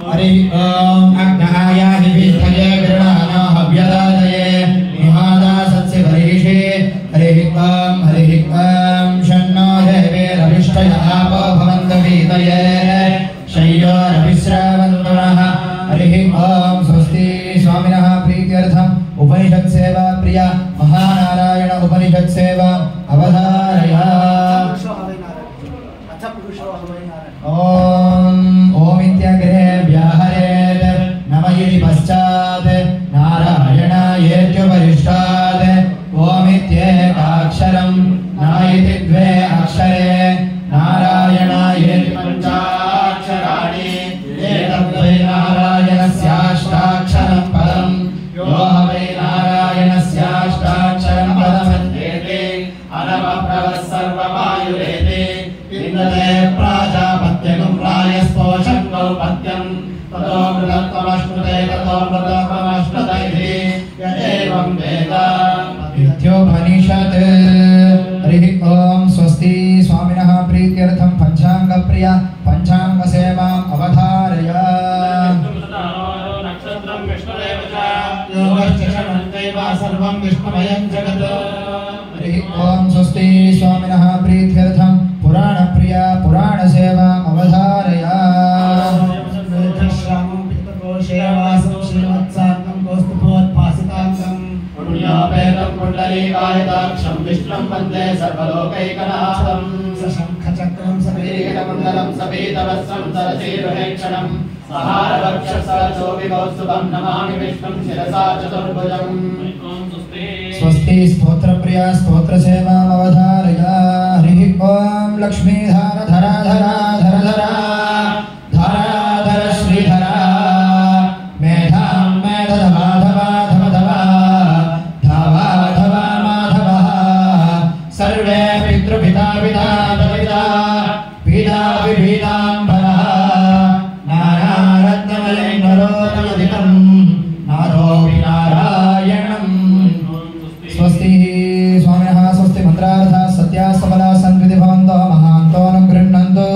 हरि ओम अग्नहाय निविष्टये गृणाना हव्यदादये निहादा सत्सि वरिषे हरि ओम शन्नो देवेरभिष्टय आपो भवन्तु वीतये शय्योरभिश्रावन्तुनः हरि ओम स्वस्ति स्वामिनः प्रीत्यर्थम् उपनिषत् सेवा प्रिय महानारायण उपनिषत् सेवा अवधारय ओम इत्यग्रे व्याहरेत् नमः इति पश्चात् नारायणायेत्युपरिष्टात् ओम इत्येकाक्षरं न इति द्वे अक्षरे नारायणायेति पञ्चाक्षराणि एतद्वै नारायणस्याष्टाक्षरं पदं यो वै नारायणस्याष्टाक्षरं पदमन्येते अनवप्रवः सर्ववायुरेति विन्दते प्राजापत्यगं प्रायस्पोषं गौपत्यं ततो मृतत्वमश्नुते ततो मृतत्वमश्नुत इति य एवं वेद इत्योपनिषत् हरि ओम स्वस्ति स्वामिनः प्रीत्यर्थं पञ्चाङ्गप्रिय पञ्चाङ्गसेवाम् अवधारय नक्षत्रं विष्णुदेव च योगश्चरणञ्चैव सर्वं विष्णुमयं जगत् हरि ओम स्वस्ति स्वामिनः प्रीत्यर्थं पुराण प्रिय पुराण सेवा अवधारय श्रामं पितृकोशे वासं श्रीवत्सात्मं कौस्तुभोत्पासितांगं पुण्योपेतं कुण्डलीकायताक्षं विष्णुं वन्दे सर्वलोकैकनाथं सशङ्खचक्रं सपीतमण्डलं सपीतवस्त्रं सरसीरुहेक्षणं सहारवक्षसरसोऽविकौस्तुभं नमामि विष्णुं शिरसा चतुर्भुजं स्वस्ति स्तोत्र प्रिय स्तोत्र सेवा अवधारय हरि ओम लक्ष्मीधर धरा धरा धर धरा धरा धर श्रीधरा मेधां मेध माधवा धम धवा धावा धवा माधवा सर्वे पितृपिता पिता पिता पिता विभीतांबरः नारारत्नमयं नरोत्तमदितं नारोऽपि नारायणं स्वस्ति स्वामिनः स्वस्ति मंत्रार्थः सत्या सबला संविधि भवन्तो महान्तो अनुगृह्णन्तु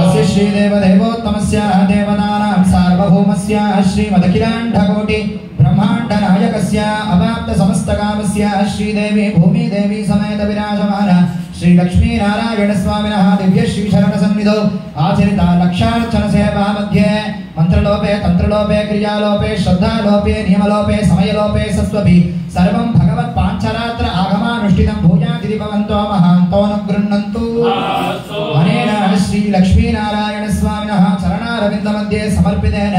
अस्य श्रीदेव देवोत्तमस्य देवतानां सार्वभौमस्य श्रीमदखिलाण्डकोटि ब्रह्माण्ड नायकस्य अवाप्त समस्तकामस्य श्रीदेवी भूमिदेवी समेत विराजमान श्री लक्ष्मी नारायण स्वामिनः दिव्य श्री शरण सन्निधौ आचरिता लक्षार्चन सेवा मध्ये मंत्रलोपे तंत्रलोपे क्रियालोपे श्रद्धालोपे नियमलोपे समयलोपे सस्वभि सर्वं भगवत् पांचरात्र आगमानुष्ठितं भूयादिति भवन्तो महान्तोऽनुगृह्णन्तु अनेन श्री लक्ष्मी नारायण स्वामिनः चरणारविन्द मध्ये समर्पितेन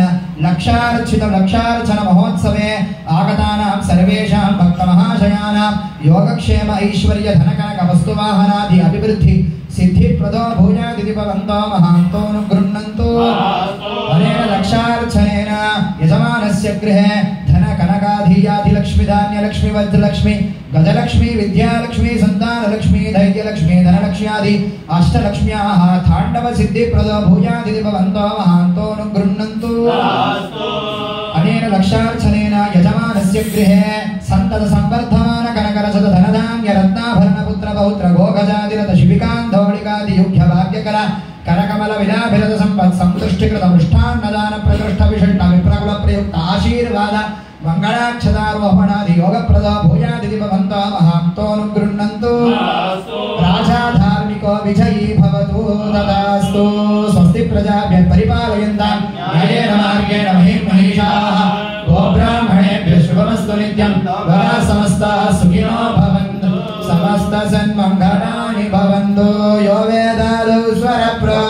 लक्षार्चन महोत्सवे आगतानां सर्वेषां भक्तमहाशयानां योगक्षेम ऐश्वर्य धनकनक वस्तुवाहनादि अभिवृद्धि सिद्धिप्रदो भूयादिति भवन्तो महान्तोऽनुगृह्णन्तु अनेन लक्षार्चनेन यजमानस्य गृहे धन कनकाधियाधि लक्ष्मी धान्य लक्ष्मी वज्रलक्ष्मी गजलक्ष्मी विद्यालक्ष्मी संतानलक्ष्मी धैर्यलक्ष्मी धनलक्ष्म्यादि अष्टलक्ष्म्याः ताण्डव सिद्धिप्रदो भूयादिति भवन्तो महान्तोऽनुगृह्णन्तु अनेन लक्षार्चनेन यजमानस्य गृहे सन्तत संवर्धमान कनकरसद धनधान्य रत्नाभरण पुत्र पौत्र गोगजादिरथ शिबिकान्धौलिकादि युग्य भाग्यकला करकमल विलाभिरत संपत् संतुष्टिकृत मृष्टान्नदान प्रकृष्ट विशिष्ट विप्रकुल प्रयुक्त आशीर्वाद मंगलाक्षतारोपणादि योगप्रद भूयादिति भवन्तो महान्तोऽनुगृह्णन्तु राजा धार्मिको विजयी भवतु तथास्तु स्वस्ति प्रजाभ्यः परिपालयन्तां न्यायेन मार्गेण महिषाः गोब्राह्मणेभ्यः शुभमस्तु नित्यं लोकाः समस्ताः सुखिनो भवन्तु समस्त सन्मङ्गलानि भवन्तु यो वेदादौ स्वरप्रो